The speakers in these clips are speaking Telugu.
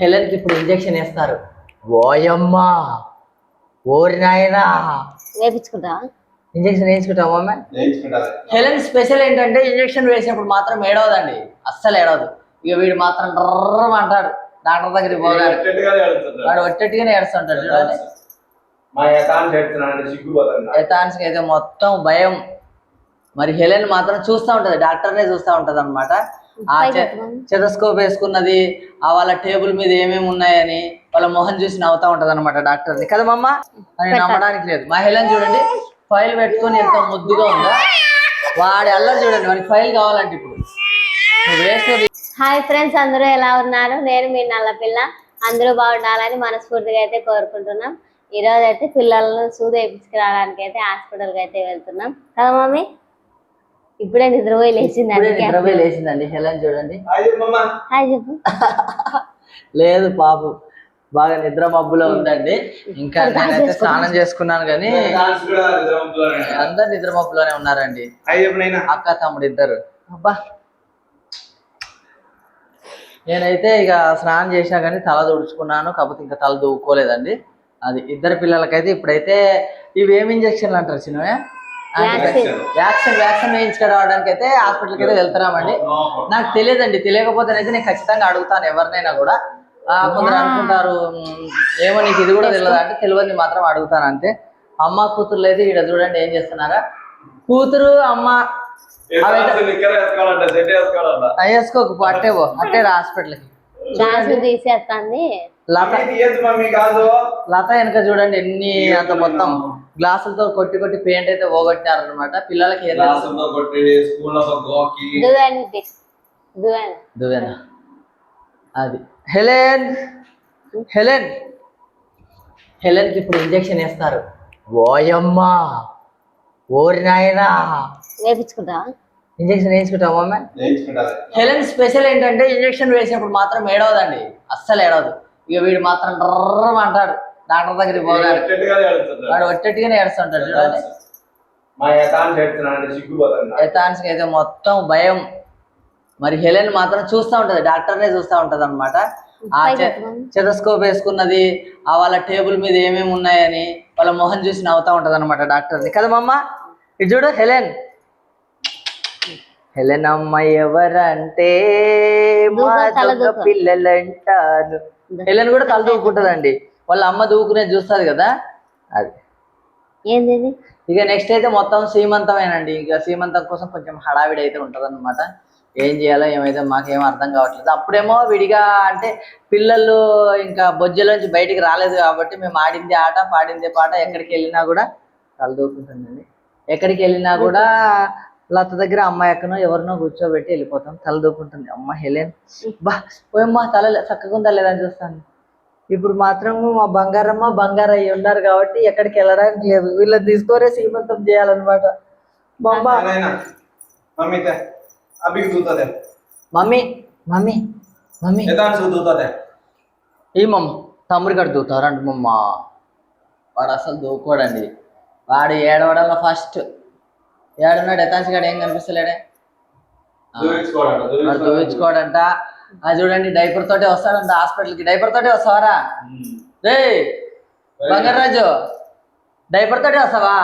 హెలెన్కి ఇప్పుడు ఇంజెక్షన్ వేస్తారు. ఓయమ్మా, ఓరి నాయనా, వేపించుకుంటావా? ఇంజెక్షన్ వేయించుకుంటావా అమ్మ? హెలెన్ స్పెషల్ ఏంటంటే ఇంజెక్షన్ వేసినప్పుడు మాత్రం ఏడవదండి, అస్సలు ఏడవదు. ఇక వీడు మాత్రం డ్రర్రం అంటాడు డాక్టర్ దగ్గరికి పోగాడు. వాడు ఒట్టెట్టుగానే ఏడుస్తుంటాడు చూడండి. యథాన్స్కి అయితే మొత్తం భయం. మరి హెలెన్ మాత్రం చూస్తూ ఉంటది, డాక్టర్నే చూస్తూ ఉంటది అనమాట. ఆ స్టెథోస్కోప్ వేసుకున్నది, ఆ వాళ్ళ టేబుల్ మీద ఏమేమి ఉన్నాయని వాళ్ళ మొహం చూసి నవ్వుతా ఉంటది అనమాట డాక్టర్ని. కదా మమ్మ? అని నమ్మడానికి లేదు. మా హెలెన్ చూడండి ఫైల్ పెట్టుకొని ఎంత ముద్దుగా ఉందో. వాడి అల్లరి చూడండి, వాడికి ఫైల్ కావాలంటే ఇప్పుడు వేస్తుంది. హాయ్ ఫ్రెండ్స్, అందరూ ఎలా ఉన్నారు? నేను మీ నల్లపిల్ల. అందరూ బాగుండాలని మనస్ఫూర్తిగా అయితే కోరుకుంటున్నాం. ఈ రోజు అయితే పిల్లలను సూది వేయించుకురావడానికి అయితే హాస్పిటల్కి అయితే వెళ్తున్నాం కదా మమ్మీ? ఇప్పుడే నిద్రపోయి లేచిందండి హెలెన్ చూడండి. హాయ్ చెప్పు. లేదు పాపు బాగా నిద్ర మబ్బులో ఉందండి. ఇంకా నేనైతే స్నానం చేసుకున్నాను కానీ అందరు నిద్ర మబ్బులోనే ఉన్నారండి, అక్క తమ్ముడు ఇద్దరు. అబ్బా, నేనైతే ఇక స్నానం చేసినా కానీ తల తుడుచుకున్నాను, కాకపోతే ఇంకా తల దూకోలేదండి. అది ఇద్దరు పిల్లలకైతే ఇప్పుడైతే ఇవి ఏమి ఇంజక్షన్లు అంటారు చిన్నవే? వ్యాక్సిన్ వేయించుకురావడానికి అయితే హాస్పిటల్కి అయితే వెళ్తున్నామండి. నాకు తెలియదండి, తెలియకపోతేనైతే నేను ఖచ్చితంగా అడుగుతాను ఎవరినైనా కూడా. కొందరు అనుకుంటారు ఏమో నీకు ఇది కూడా తెలియదు అంటే, తెలియదు మాత్రం అడుగుతాను అంతే. అమ్మ కూతుర్లు అయితే ఇక్కడ చూడండి ఏం చేస్తున్నారా. కూతురు అమ్మ వేసుకోకు అట్టేవో అట్టేరా హాస్పిటల్కి. లత వెనక చూడండి ఎన్ని అంత మొత్తం గ్లాసులతో కొట్టి కొట్టి పెయింట్ అయితే పోగొట్టారు అనమాట. పిల్లలకి దువ్వెన అది. హెలెన్ హెలెన్కి ఇప్పుడు ఇంజెక్షన్ వేస్తారు. ఓయమ్మా, ఓరి నాయనా, వేపించుకుంటావా? ఇంజెక్షన్ వేయించుకుంటావా అమ్మ? హెలెన్ స్పెషల్ ఏంటంటే ఇంజెక్షన్ వేసినప్పుడు మాత్రం ఏడవదండి, అస్సలు ఏడవదు. ఇక వీడు మాత్రం డ్రర్రం అంటాడు డాక్టర్ దగ్గరికి పోగాడు. వాడు ఒట్టెట్టుగానే ఏడుస్తుంటాడు చూడండి. యథాన్స్కి అయితే మొత్తం భయం. మరి హెలెన్ మాత్రం చూస్తూ ఉంటది, డాక్టర్నే చూస్తూ ఉంటది అనమాట. ఆ స్టెథోస్కోప్ వేసుకున్నది, ఆ వాళ్ళ టేబుల్ మీద ఏమేమి ఉన్నాయని వాళ్ళ మొహం చూసి నవ్వుతా ఉంటది అనమాట డాక్టర్ని. కదా మమ్మ? ఇది చూడు హెలెన్ అమ్మ ఎవరంటే మా దొంగ పిల్లలంటాను. హెలెన్ కూడా తల దూకుంటదండి, వాళ్ళ అమ్మ దూకునేది చూస్తుంది కదా అది. ఇక నెక్స్ట్ అయితే మొత్తం సీమంతమేనండి. ఇక సీమంతం కోసం కొంచెం హడావిడి అయితే ఉంటది అనమాట. ఏం చేయాలో ఏమైతే మాకేం అర్థం కావట్లేదు. అప్పుడేమో విడిగా అంటే పిల్లలు ఇంకా బొజ్జలోంచి బయటికి రాలేదు కాబట్టి మేము ఆడింది ఆట పాడిందే పాట. ఎక్కడికి వెళ్ళినా కూడా తల దూకుంటుందండి. ఎక్కడికి వెళ్ళినా కూడా లత దగ్గర అమ్మాయి అక్కనో ఎవరినో కూర్చోబెట్టి వెళ్ళిపోతాం, తల దూకుంటుంది. అమ్మ హెలెన్ బా పోయమ్మా, తల చక్కగా ఉందా లేదని చూస్తాను. ఇప్పుడు మాత్రం మా బంగారమ్మ బంగారు అయ్యి ఉన్నారు కాబట్టి ఎక్కడికి వెళ్ళడానికి లేదు. వీళ్ళని తీసుకోరే సీమంతం చేయాలన్నమాట. మమ్మీ ఈ మమ్మ తమ్ముడి కాడ దూతారండి మమ్మ. వాడు అసలు దూకోడండి, వాడు ఏడవడంలో ఫస్ట్. ఏడున్నాడు యథాన్స్ గాడు, ఏం కనిపిస్తలేడే, వాడు దూయించుకోడంట. అది చూడండి డైపర్ తోటే వస్తాడంట హాస్పిటల్కి. డైపర్ తోటే వస్తావారా రే బంగారాజు? డైపర్ తోటే వస్తావా?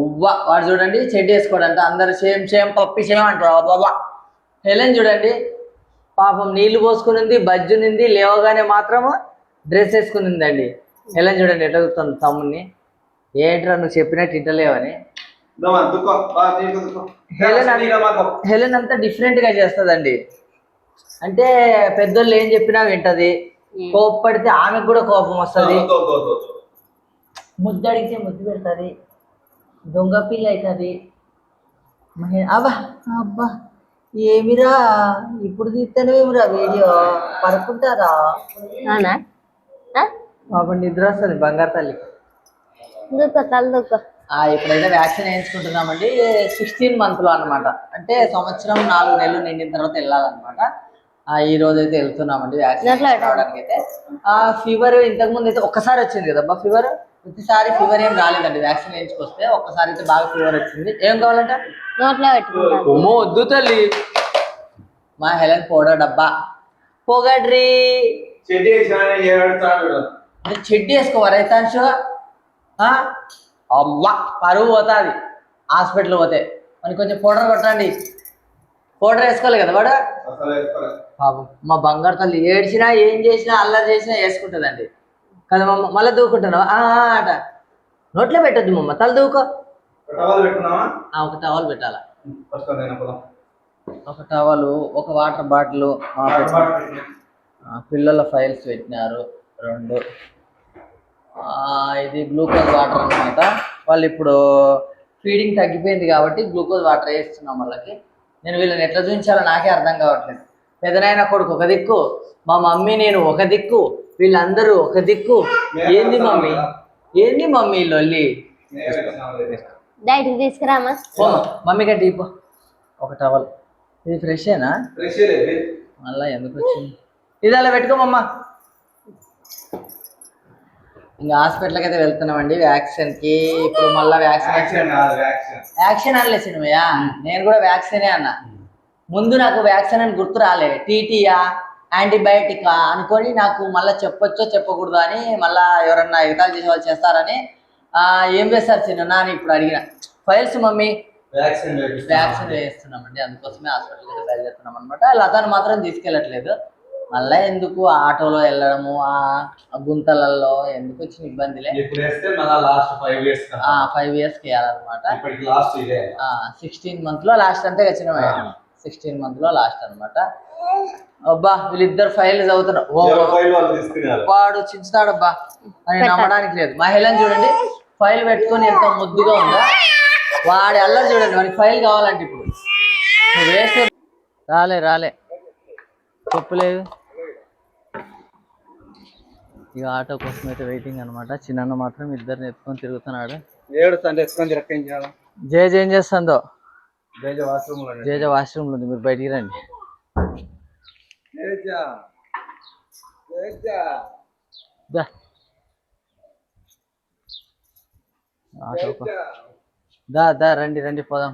ఉవ్వ. వాడు చూడండి చెడ్డి వేసుకోడంట. అందరు సేమ్ పప్పి సేమ్ అంటారు. బాబా హెలెన్ చూడండి పాపం నీళ్లు పోసుకునింది, బజ్జునింది, లేవగానే మాత్రము డ్రెస్ వేసుకునిందండి. హెలెన్ చూడండి ఎట్లా చూస్తుంది తమ్ముడిని. ఏంట్రా నువ్వు చెప్పినట్టు ఇంటలేవని. హెలెన్ అంతా డిఫరెంట్ గా చేస్తుందండి. అంటే పెద్దోళ్ళు ఏం చెప్పినా వింటది, కోప్పడితే ఆమెకు కూడా కోపం వస్తుంది, ముద్దు అడిగితే ముద్దు పెడుతుంది, దొంగ పిల్ల అవుతుంది. అబ్బా అబ్బా ఏమిరా ఇప్పుడు తీస్తానేమిరా వీడియో, పడుకుంటారా? పాపం నిద్ర వస్తుంది బంగారు తల్లి. ఇప్పుడైతే వ్యాక్సిన్ వేయించుకుంటున్నామండి. 16 months అనమాట. అంటే సంవత్సరం 4 నెలలు నిండిన తర్వాత వెళ్ళాలన్నమాట. ఈ రోజు అయితే వెళ్తున్నామండి వ్యాక్సిన్ రావడానికి. అయితే ఫీవర్ ఇంతకుముందు అయితే ఒక్కసారి వచ్చింది కదబ్బా ఫీవర్. ప్రతిసారి ఫీవర్ ఏం రాలేదండి, వ్యాక్సిన్ వేయించుకొస్తే ఒక్కసారి అయితే బాగా ఫీవర్ వచ్చింది. ఏం కావాలంట? వద్దు తల్లి. మా హెలెన్ పోడా డబ్బా పొగడ్రీ చెడ్డి వేసుకోవా రైతాంశు అవ్వా పరువు పోతుంది హాస్పిటల్ పోతే మనకి కొంచెం పౌడర్ కొట్టండి. పౌడర్ వేసుకోవాలి కదా వాడు. పాపం మా బంగారు తల్లి ఏడ్చినా ఏం చేసినా అల్లరి చేసినా వేసుకుంటుందండి కదా మమ్మ. మళ్ళీ దూకుంటున్నావు అట నోట్లో పెట్టద్దు మమ్మ, తల దూకో. ఒక టవల్ పెట్టాలా, ఒక టవలు, ఒక వాటర్ బాటిల్, పిల్లల ఫైల్స్ పెట్టినారు 2. ఇది గ్లూకోజ్ వాటర్ అనమాట. వాళ్ళు ఇప్పుడు ఫీడింగ్ తగ్గిపోయింది కాబట్టి గ్లూకోజ్ వాటర్ వేస్తున్నాం వాళ్ళకి. నేను వీళ్ళని ఎట్లా చూపించాలో నాకే అర్థం కావట్లేదు. పెదనాయన కొడుకు ఒక దిక్కు, మా మమ్మీ నేను ఒక దిక్కు, వీళ్ళందరూ ఒక దిక్కు. ఏంది మమ్మీ లొల్లి? తీసుకురామా మమ్మీ కంటే ఇప్పు ఒక టవల్. ఇది ఫ్రెషేనా? మళ్ళా ఎందుకు వచ్చింది? ఇది అలా పెట్టుకోమమ్మా. ఇంకా హాస్పిటల్కి అయితే వెళ్తున్నామండి వ్యాక్సిన్కి. ఇప్పుడు మళ్ళీ యాక్షన్ అనలే సినిమయ్య, నేను కూడా వ్యాక్సినే అన్నా. ముందు నాకు వ్యాక్సిన్ అని గుర్తు రాలే, టీటీయా యాంటీబయాటికా అనుకొని నాకు మళ్ళీ చెప్పొచ్చో చెప్పకూడదు అని మళ్ళీ ఎవరన్నా ఎగతాలు చేసే వాళ్ళు చేస్తారని ఏం వేస్తారు చిన్న అని ఇప్పుడు అడిగిన. ఫైల్స్ మమ్మీ వ్యాక్సిన్ వేస్తున్నామండి, అందుకోసమే హాస్పిటల్కి అయితే బయలుదేరుతున్నాం అనమాట. లతాను మాత్రం తీసుకెళ్ళట్లేదు. మళ్ళీ ఎందుకు ఆటోలో వెళ్ళడము ఆ గుంతలలో ఎందుకు వచ్చిన ఇబ్బందిలే. 5 yearsకి వేయాలన్నమాట. 16 months లో లాస్ట్ అంతే వచ్చిన 16 months లో లాస్ట్ అనమాట. అబ్బా వీళ్ళిద్దరు ఫైల్ చదువుతున్నారు. వాడు చించుతాడబ్బా అని నమ్మడానికి లేదు. మహిళని చూడండి ఫైల్ పెట్టుకొని ఎంత ముద్దుగా ఉందా. వాడి అల్లరి చూడండి, వాడికి ఫైల్ కావాలంటే ఇప్పుడు వేస్తే రాలే చెప్పలేదు. ఇక ఆటో కోసం అయితే వెయిటింగ్ అనమాట. చిన్న మాత్రం ఇద్దరిని ఎత్తుకొని తిరుగుతున్నాడు. జేజ ఏం చేస్తుందో? జేజ వాష్రూమ్ లో ఉంది, మీరు బయటికి రండి. దా రండి పోదాం.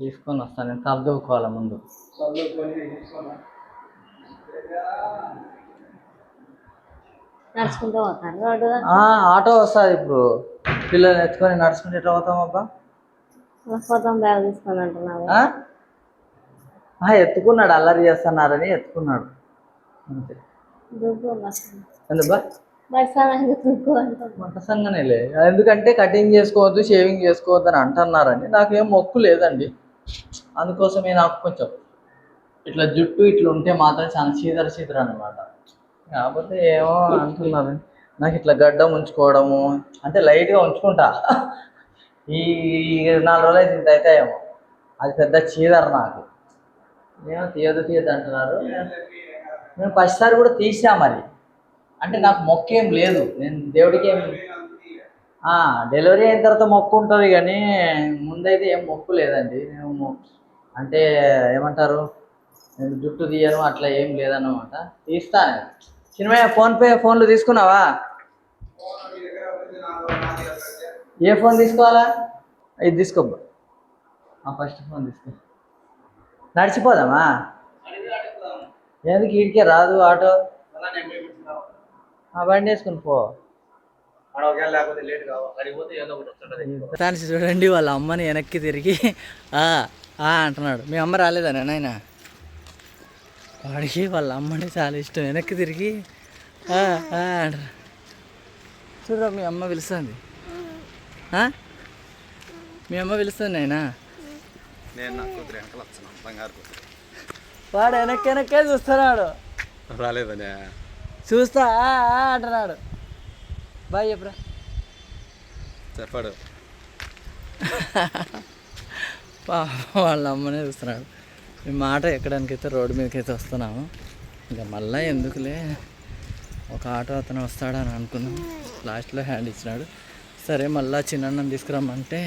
తీసుకొని వస్తాను, నేను తలదూకోవాలా ముందు. నడుచుకుంటూ పోతారు. ఆటో వస్తుంది ఇప్పుడు. పిల్లల్ని ఎత్తుకొని నడుచుకుంటే ఎట్లా పోతాం అబ్బా? బ్యాగ్ తీసుకొని అంటున్నావు. ఎత్తుకున్నాడు, అల్లరి చేస్తున్నారని ఎత్తుకున్నాడు అంతే. ఎందుకు సంగనేలే, ఎందుకంటే కటింగ్ చేసుకోవద్దు షేవింగ్ చేసుకోవద్దు అని అంటున్నారని. నాకేం మొక్కు లేదండి, అందుకోసమే నాకు కొంచెం ఇట్లా జుట్టు ఇట్లా ఉంటే మాత్రం చాలా చీదర అనమాట. కాకపోతే ఏమో అంటున్నారు. నాకు ఇట్లా గడ్డం ఉంచుకోవడము అంటే లైట్గా ఉంచుకుంటా. ఈ 4 రోజులు అయితే ఇంత అయితే ఏమో, అది పెద్ద చీదర నాకు. ఏమో తీయదు అంటున్నారు. నేను ఫస్ట్సారి కూడా తీసా మరి. అంటే నాకు మొక్క ఏం లేదు, నేను దేవుడికి ఏం డెలివరీ అయిన తర్వాత మొక్కు ఉంటుంది కానీ ముందైతే ఏం మొక్కు లేదండి. నేను అంటే ఏమంటారు, నేను జుట్టు తీయను అట్లా ఏం లేదన్నమాట. తీస్తాను. చిన్నమయ్య ఫోన్లు తీసుకున్నావా? ఏ ఫోన్ తీసుకోవాలా? ఇది తీసుకోబ్బా, ఫస్ట్ ఫోన్ తీసుకో. నడిచిపోదామా? ఎందుకు ఈడికే రాదు ఆటో? బండి వేసుకుని పో. చూడండి వాళ్ళ అమ్మని వెనక్కి తిరిగి అంటున్నాడు. మీ అమ్మ రాలేదా నాయన? వాడికి వాళ్ళ అమ్మని చాలా ఇష్టం. వెనక్కి తిరిగి అంటారు. చూడరా మీ అమ్మ పిలుస్తుంది, మీ అమ్మ పిలుస్తుంది నాయన. వాడు వెనక్కే చూస్తున్నాడు. రాలేదనే చూస్తా అంటున్నాడు. బాయ్ చెప్పరా. చెప్పాడు. వాళ్ళ అమ్మనే చూస్తున్నాడు. మేము మాట ఎక్కడానికైతే రోడ్డు మీదకి అయితే వస్తున్నాము. ఇంకా మళ్ళీ ఎందుకులే, ఒక ఆటో అతను వస్తాడని అనుకున్నాం. లాస్ట్లో హ్యాండ్ ఇచ్చినాడు. సరే మళ్ళీ చిన్నన్నం తీసుకురమ్మంటే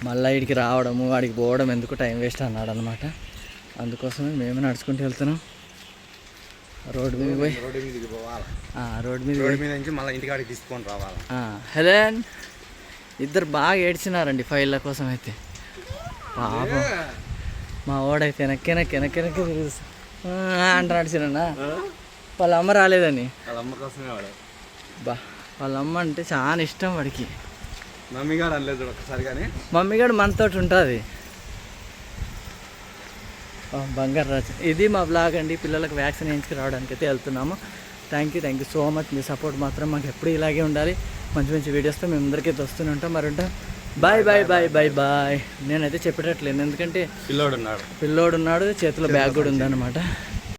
మళ్ళీ వీడికి రావడము వాడికి పోవడం ఎందుకు, టైం వేస్ట్ అన్నాడు అనమాట. అందుకోసమే మేము నడుచుకుంటూ వెళ్తున్నాం. రోడ్డు మీద పోయి రోడ్డు మీద నుంచి మళ్ళీ ఇంటికాడికి తీసుకొని రావాలి. హెలెన్ ఇద్దరు బాగా ఏడ్చినారండి ఫైళ్ళ కోసం అయితే. పాపం మా వాడైతే వెనక్కి తిరుగుతుంది. అంటున్నాడు చిన్న వాళ్ళ అమ్మ రాలేదని. వాళ్ళ అమ్మ కోసమే వాడు. బా వాళ్ళ అమ్మ అంటే చాలా ఇష్టం వాడికి. మమ్మీ గారు అనలేదు ఒకసారి కానీ. మమ్మీ గారు మనతో ఉంటుంది. బంగారు రాజు. ఇది మా బ్లాగ్ అండి. పిల్లలకు వ్యాక్సిన్ వేయించుకు రావడానికి అయితే వెళ్తున్నాము. Thank you so much. Me support మాత్రం మాకు ఎప్పుడు ఇలాగే ఉండాలి. మంచి మంచి వీడియోస్తో మేము అందరికైతే వస్తూనే ఉంటాం. మరి ఉంటాం. Bye bye bye bye bye. నేనైతే చెప్పేటట్లేదు, ఎందుకంటే పిల్లోడు ఉన్నాడు, చేతిలో బ్యాగ్ కూడా ఉందన్నమాట.